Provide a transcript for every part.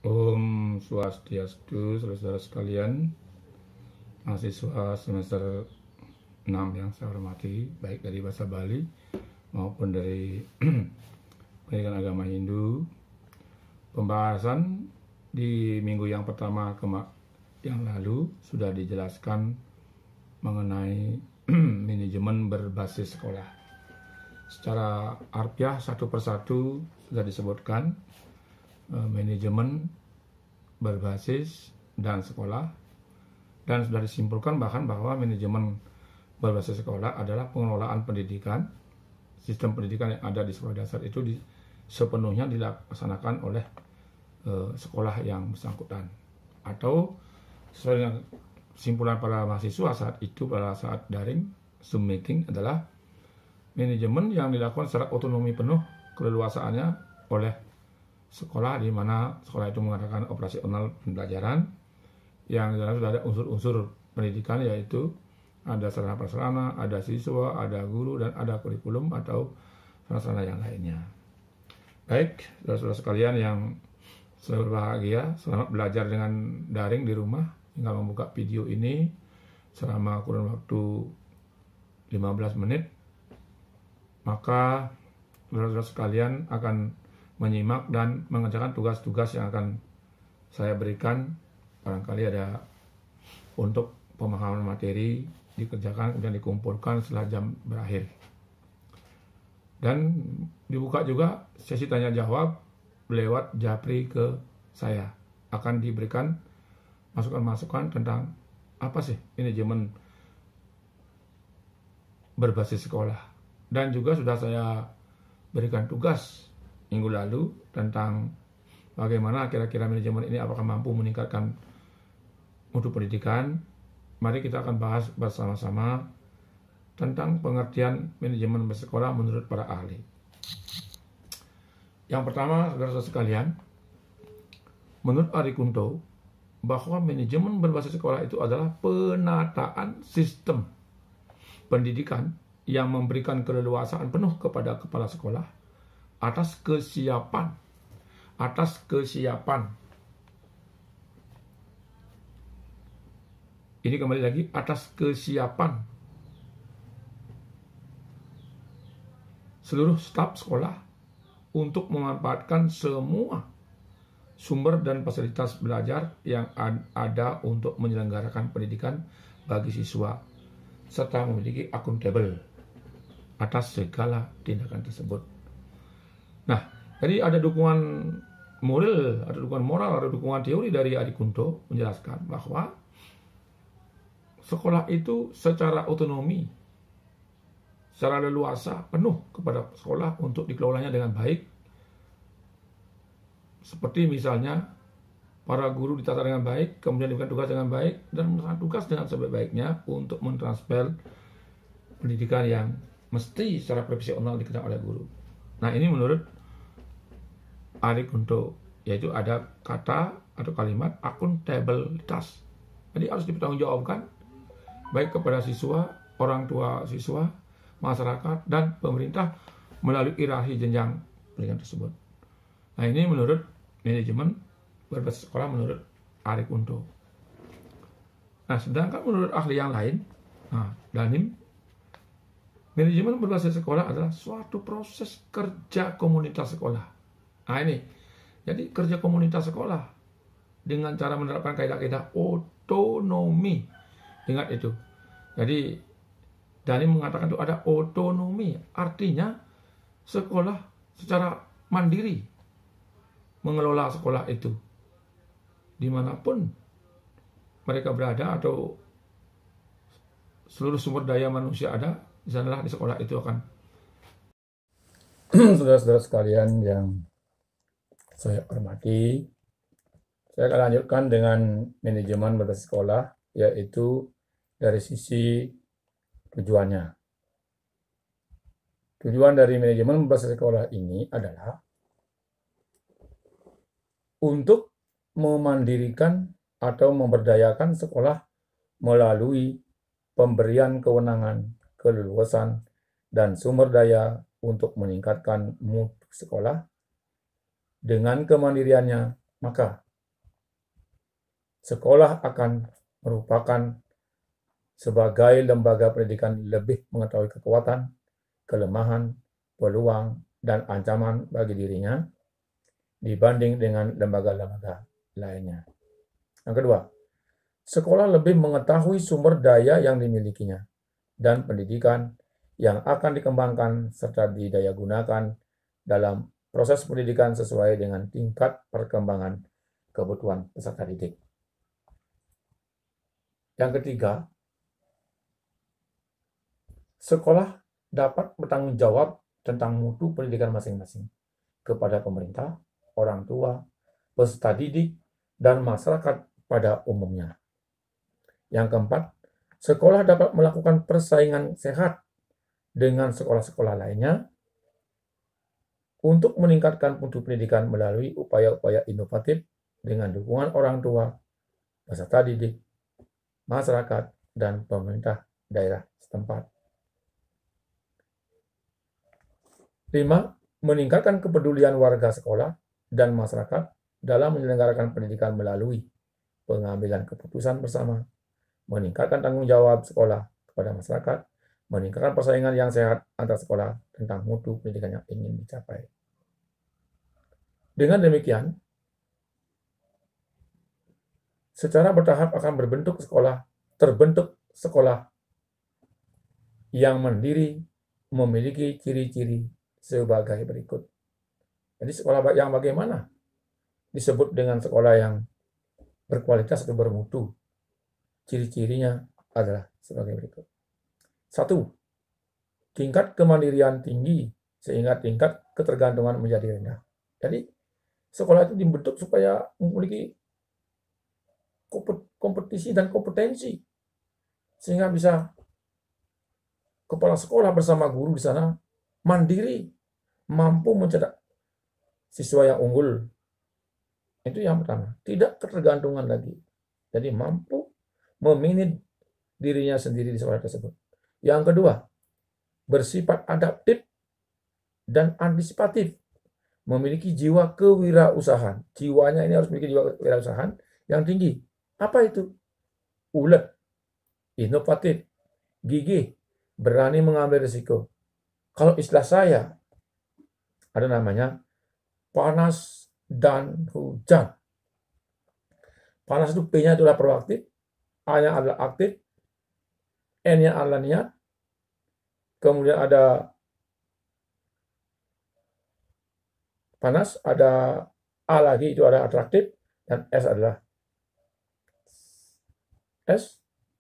Om Swastiastu, saudara-saudara sekalian, mahasiswa semester 6 yang saya hormati, baik dari bahasa Bali maupun dari pendidikan agama Hindu. Pembahasan di minggu yang pertama yang lalu sudah dijelaskan mengenai manajemen berbasis sekolah. Secara harfiah satu persatu sudah disebutkan manajemen berbasis dan sekolah, dan sudah disimpulkan bahkan bahwa manajemen berbasis sekolah adalah pengelolaan pendidikan. Sistem pendidikan yang ada di sekolah dasar itu sepenuhnya dilaksanakan oleh sekolah yang bersangkutan, atau sesuai dengan kesimpulan para mahasiswa saat itu pada saat daring Zoom meeting adalah manajemen yang dilakukan secara otonomi penuh keleluasaannya oleh sekolah, di mana sekolah itu mengadakan operasional pembelajaran yang di dalam sudah ada unsur-unsur pendidikan, yaitu ada sarana prasarana, ada siswa, ada guru, dan ada kurikulum atau sarana yang lainnya. Baik, saudara-saudara sekalian yang saya berbahagia, selamat belajar dengan daring di rumah. Tinggal membuka video ini selama kurun waktu 15 menit, maka saudara-saudara sekalian akan menyimak dan mengerjakan tugas-tugas yang akan saya berikan. Barangkali ada untuk pemahaman materi dikerjakan dan dikumpulkan setelah jam berakhir. Dan dibuka juga sesi tanya jawab lewat japri ke saya. Akan diberikan masukan-masukan tentang apa sih manajemen berbasis sekolah. Dan juga sudah saya berikan tugas minggu lalu tentang bagaimana kira-kira manajemen ini apakah mampu meningkatkan mutu pendidikan. Mari kita akan bahas bersama-sama tentang pengertian manajemen bersekolah menurut para ahli. Yang pertama, saudara-saudara sekalian, menurut Arie Kunto, bahwa manajemen berbasis sekolah itu adalah penataan sistem pendidikan yang memberikan keleluasaan penuh kepada kepala sekolah atas kesiapan. Ini kembali lagi, atas kesiapan seluruh staf sekolah untuk memanfaatkan semua sumber dan fasilitas belajar yang ada untuk menyelenggarakan pendidikan bagi siswa, serta memiliki akuntabel atas segala tindakan tersebut. Nah, jadi ada dukungan moral, ada dukungan teori dari Arie Kunto menjelaskan bahwa sekolah itu secara otonomi, secara leluasa penuh kepada sekolah untuk dikelolanya dengan baik. Seperti misalnya para guru ditata dengan baik, kemudian diberikan tugas dengan baik, dan melakukan tugas dengan sebaik-baiknya untuk mentransfer pendidikan yang mesti secara profesional dikerjakan oleh guru. Nah, ini menurut Arie Kunto, yaitu ada kata atau kalimat akuntabilitas. Jadi harus dipertanggungjawabkan baik kepada siswa, orang tua siswa, masyarakat, dan pemerintah melalui hierarki jenjang pendidikan tersebut. Nah, ini menurut manajemen berbasis sekolah menurut Arie Kunto. Nah, sedangkan menurut ahli yang lain, Danim, manajemen berbasis sekolah adalah suatu proses kerja komunitas sekolah. Nah, ini, jadi kerja komunitas sekolah dengan cara menerapkan kaidah-kaidah otonomi. Ingat itu. Jadi Danim mengatakan itu ada otonomi, artinya sekolah secara mandiri mengelola sekolah itu dimanapun mereka berada, atau seluruh sumber daya manusia ada di sanalah, di sekolah itu akan. Saudara-saudara sekalian yang saya hormati, saya akan lanjutkan dengan manajemen berbasis sekolah, yaitu dari sisi tujuannya. Tujuan dari manajemen berbasis sekolah ini adalah untuk memandirikan atau memberdayakan sekolah melalui pemberian kewenangan, keleluasan, dan sumber daya untuk meningkatkan mutu sekolah. Dengan kemandiriannya, maka Sekolah akan merupakan sebagai lembaga pendidikan lebih mengetahui kekuatan, kelemahan, peluang, dan ancaman bagi dirinya dibanding dengan lembaga-lembaga lainnya. Yang kedua, sekolah lebih mengetahui sumber daya yang dimilikinya dan pendidikan yang akan dikembangkan serta didaya gunakan dalam proses pendidikan sesuai dengan tingkat perkembangan kebutuhan peserta didik. Yang ketiga, sekolah dapat bertanggung jawab tentang mutu pendidikan masing-masing kepada pemerintah, orang tua, peserta didik, dan masyarakat pada umumnya. Yang keempat, sekolah dapat melakukan persaingan sehat dengan sekolah-sekolah lainnya untuk meningkatkan mutu pendidikan melalui upaya-upaya inovatif dengan dukungan orang tua, peserta didik, masyarakat, dan pemerintah daerah setempat. 5. Meningkatkan kepedulian warga sekolah dan masyarakat dalam menyelenggarakan pendidikan melalui pengambilan keputusan bersama, meningkatkan tanggung jawab sekolah kepada masyarakat, meningkatkan persaingan yang sehat antar sekolah tentang mutu pendidikan yang ingin dicapai. Dengan demikian, secara bertahap akan terbentuk sekolah yang mandiri, memiliki ciri-ciri sebagai berikut. Jadi sekolah yang bagaimana disebut dengan sekolah yang berkualitas atau bermutu? Ciri-cirinya adalah sebagai berikut. 1. Tingkat kemandirian tinggi sehingga tingkat ketergantungan menjadi rendah. Jadi sekolah itu dibentuk supaya memiliki kompetisi dan kompetensi sehingga bisa kepala sekolah bersama guru di sana mandiri, mampu mencetak siswa yang unggul. Itu yang pertama, tidak ketergantungan lagi. Jadi mampu memanage dirinya sendiri di sekolah tersebut. Yang kedua, bersifat adaptif dan antisipatif, memiliki jiwa kewirausahaan. Jiwanya ini harus memiliki jiwa kewirausahaan yang tinggi. Apa itu? Ulet, inovatif, gigih, berani mengambil risiko. Kalau istilah saya, ada namanya panas dan hujan. Panas itu P-nya adalah proaktif, A-nya adalah aktif, N-nya adalah niat, kemudian ada panas, ada A lagi itu ada atraktif, dan S adalah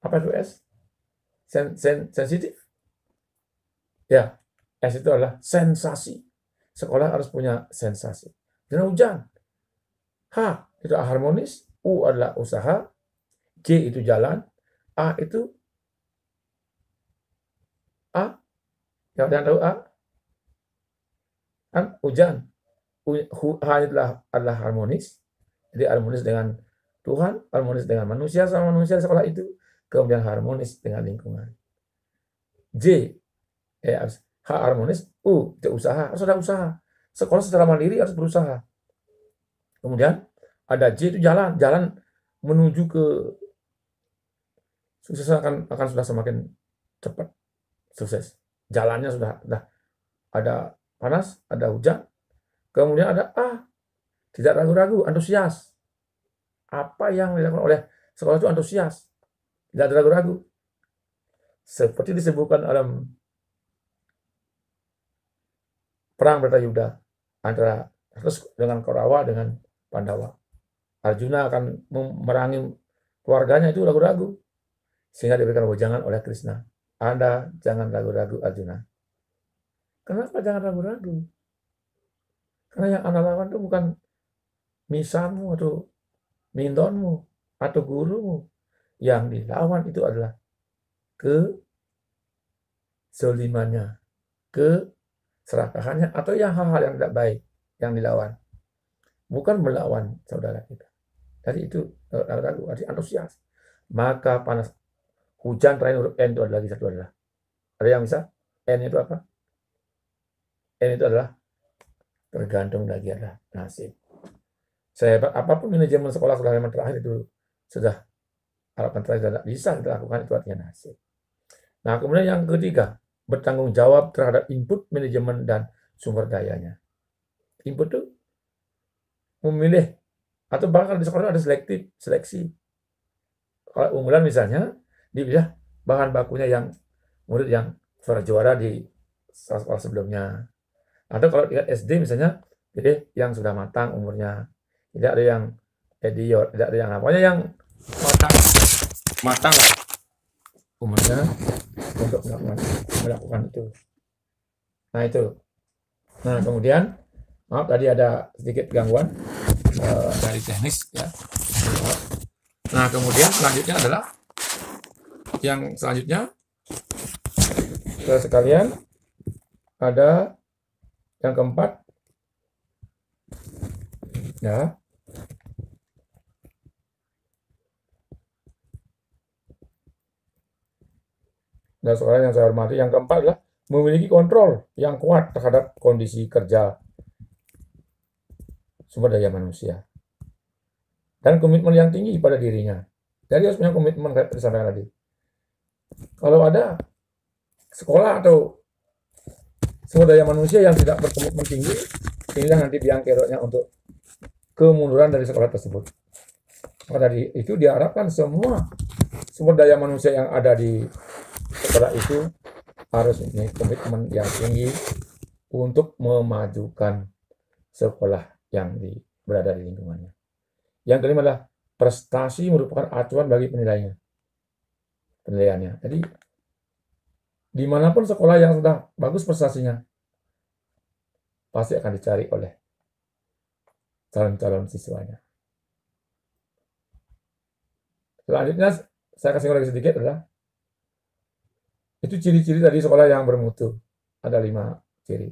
apa itu S? Sensitif. Ya, S itu adalah sensasi. Sekolah harus punya sensasi. Dan hujan. H itu harmonis, U adalah usaha, J itu jalan, A itu A. Yang ada tahu A? Kan hujan. H adalah harmonis. Jadi harmonis dengan Tuhan, harmonis dengan manusia sama manusia sekolah itu, kemudian harmonis dengan lingkungan. J, H harmonis, U itu usaha, harus ada usaha. Sekolah secara mandiri harus berusaha. Kemudian ada J itu jalan menuju ke sukses akan sudah semakin cepat sukses. Jalannya sudah ada panas, ada hujan. Kemudian ada tidak ragu-ragu, antusias. Apa yang dilakukan oleh sekolah itu antusias, tidak ada ragu-ragu. Seperti disebutkan dalam perang Bharatayuddha antara dengan Kaurawa dengan Pandawa. Arjuna akan memerangi keluarganya itu ragu-ragu, sehingga diberikan wejangan oleh Krishna. Anda jangan ragu-ragu Arjuna. Kenapa jangan ragu-ragu? Karena yang Anda lawan itu bukan misanmu atau mindonmu atau gurumu. Yang dilawan itu adalah kezalimannya, keserakahannya, atau yang hal-hal yang tidak baik yang dilawan. Bukan melawan saudara kita. Jadi itu ragu-ragu, arti antusias. Maka panas, hujan terakhir huruf N itu adalah lagi satu adalah. Ada yang bisa? N itu apa? N itu adalah tergantung lagi ada nasib. Sehebat apapun manajemen sekolah yang terakhir itu sudah harapan terakhir tidak bisa kita lakukan, itu artinya hasil. Nah, kemudian yang ketiga, bertanggung jawab terhadap input, manajemen, dan sumber dayanya. Input itu memilih, atau bahkan di sekolah ada seleksi. Kalau unggulan misalnya, dipilih bahan bakunya yang murid yang juara di sekolah sebelumnya. Atau kalau tingkat SD misalnya, pilih yang sudah matang umurnya. Tidak ada yang idiot, tidak ada yang apa. Pokoknya yang matang lah umurnya untuk melakukan itu. Nah itu. Nah kemudian, maaf tadi ada sedikit gangguan dari teknis ya. Nah kemudian selanjutnya adalah yang selanjutnya sekalian ada yang keempat ya. Dan seorang yang saya hormati, yang keempat adalah memiliki kontrol yang kuat terhadap kondisi kerja sumber daya manusia dan komitmen yang tinggi pada dirinya. Jadi harus punya komitmen kayak disampaikan tadi. Kalau ada sekolah atau sumber daya manusia yang tidak berkomitmen tinggi, inilah nanti biang keroknya untuk kemunduran dari sekolah tersebut. Maka dari itu diharapkan semua sumber daya manusia yang ada di sekolah itu harus mempunyai komitmen yang tinggi untuk memajukan sekolah yang berada di lingkungannya. Yang kelima adalah prestasi merupakan acuan bagi penilaiannya. Jadi dimanapun sekolah yang sudah bagus prestasinya, pasti akan dicari oleh calon-calon siswanya. Selanjutnya saya kasih lagi sedikit adalah itu ciri-ciri tadi sekolah yang bermutu. Ada 5 ciri.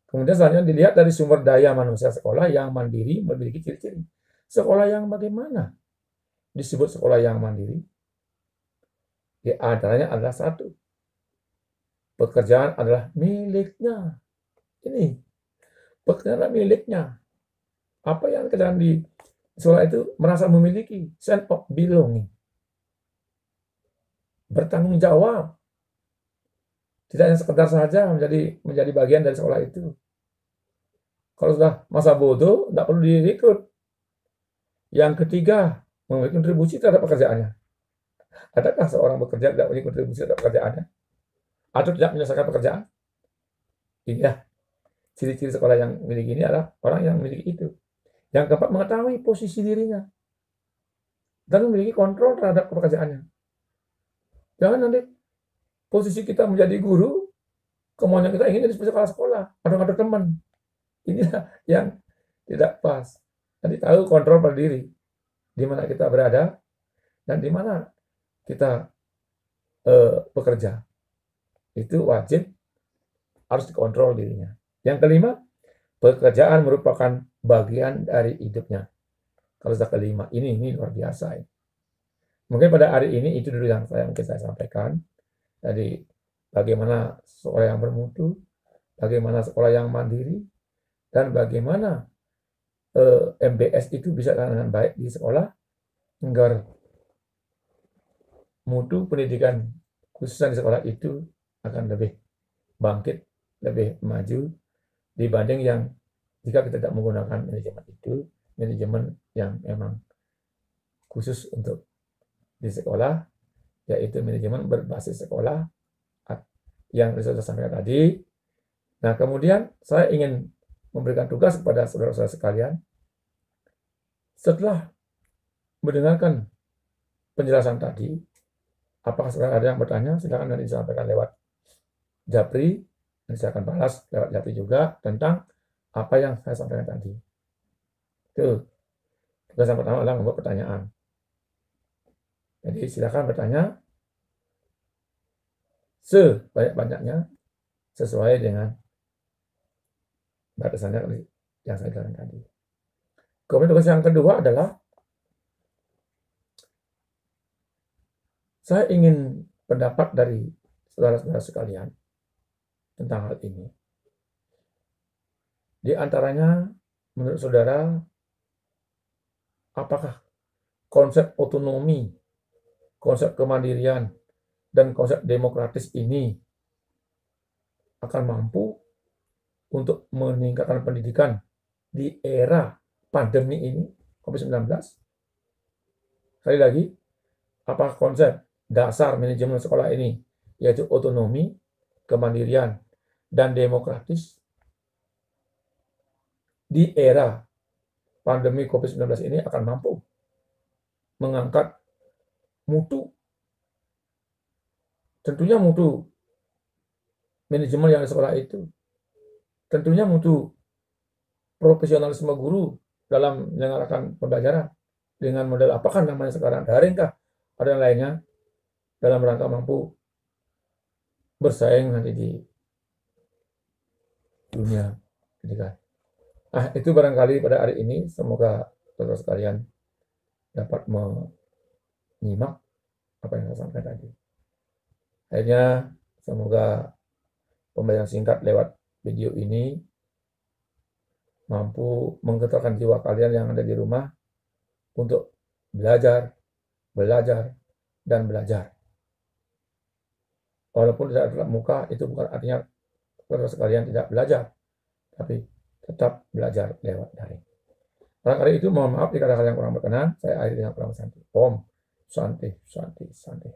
Kemudian selanjutnya dilihat dari sumber daya manusia sekolah yang mandiri memiliki ciri-ciri. Sekolah yang bagaimana disebut sekolah yang mandiri? Di antaranya adalah 1. Pekerjaan adalah miliknya. Ini pekerjaan adalah miliknya. Apa yang kerjaan di sekolah itu merasa memiliki sense of belonging. Bertanggung jawab. Tidak hanya sekedar saja menjadi bagian dari sekolah itu. Kalau sudah masa bodoh, tidak perlu direkrut. Yang ketiga, memiliki kontribusi terhadap pekerjaannya. Adakah seorang bekerja tidak memiliki kontribusi terhadap pekerjaannya? Atau tidak menyelesaikan pekerjaan? Inilah ciri-ciri sekolah yang memiliki ini adalah orang yang memiliki itu. Yang keempat, mengetahui posisi dirinya. Dan memiliki kontrol terhadap pekerjaannya. Jangan nanti posisi kita menjadi guru, kemauan yang kita ingin jadi seperti kepala sekolah, ada teman. Inilah yang tidak pas. Jadi tahu kontrol pada diri, di mana kita berada dan di mana kita bekerja. Itu wajib harus dikontrol dirinya. Yang kelima, pekerjaan merupakan bagian dari hidupnya. Kalau sudah kelima, ini luar biasa. Mungkin pada hari ini itu dulu yang mungkin saya sampaikan. Jadi bagaimana sekolah yang bermutu, bagaimana sekolah yang mandiri, dan bagaimana MBS itu bisa dengan baik di sekolah agar mutu pendidikan khususnya di sekolah itu akan lebih bangkit, lebih maju dibanding yang jika kita tidak menggunakan manajemen itu, manajemen yang memang khusus untuk di sekolah, yaitu manajemen berbasis sekolah yang saya sampaikan tadi. Nah, kemudian saya ingin memberikan tugas kepada saudara-saudara sekalian. Setelah mendengarkan penjelasan tadi, apakah saudara ada yang bertanya? Silakan nanti disampaikan lewat Japri, dan saya akan balas lewat Japri juga tentang apa yang saya sampaikan tadi. Itu tugas yang pertama adalah membuat pertanyaan. Jadi silakan bertanya sebanyak-banyaknya sesuai dengan batasannya yang saya jelaskan tadi. Kemudian tugas yang kedua adalah saya ingin pendapat dari saudara-saudara sekalian tentang hal ini. Di antaranya, menurut saudara, apakah konsep otonomi, konsep kemandirian, dan konsep demokratis ini akan mampu untuk meningkatkan pendidikan di era pandemi ini, COVID-19. Sekali lagi, apa konsep dasar manajemen sekolah ini? Yaitu otonomi, kemandirian, dan demokratis. Di era pandemi COVID-19 ini akan mampu mengangkat mutu, tentunya mutu manajemen yang di sekolah itu, tentunya mutu profesionalisme guru dalam menyelenggarakan pembelajaran dengan model apakah namanya sekarang, daring kah, ada yang lainnya, dalam rangka mampu bersaing nanti di dunia pendidikan. Itu barangkali pada hari ini, semoga saudara sekalian dapat menyimak apa yang saya sampaikan tadi. Akhirnya, semoga pembelajaran singkat lewat video ini mampu menggetarkan jiwa kalian yang ada di rumah untuk belajar, dan belajar. Walaupun tidak tatap muka, itu bukan artinya saudara sekalian tidak belajar, tapi tetap belajar lewat daring. Barangkali itu, mohon maaf jika ada hal yang kurang berkenan. Saya akhiri dengan kurang santai. Om Santi, Santi, Santi.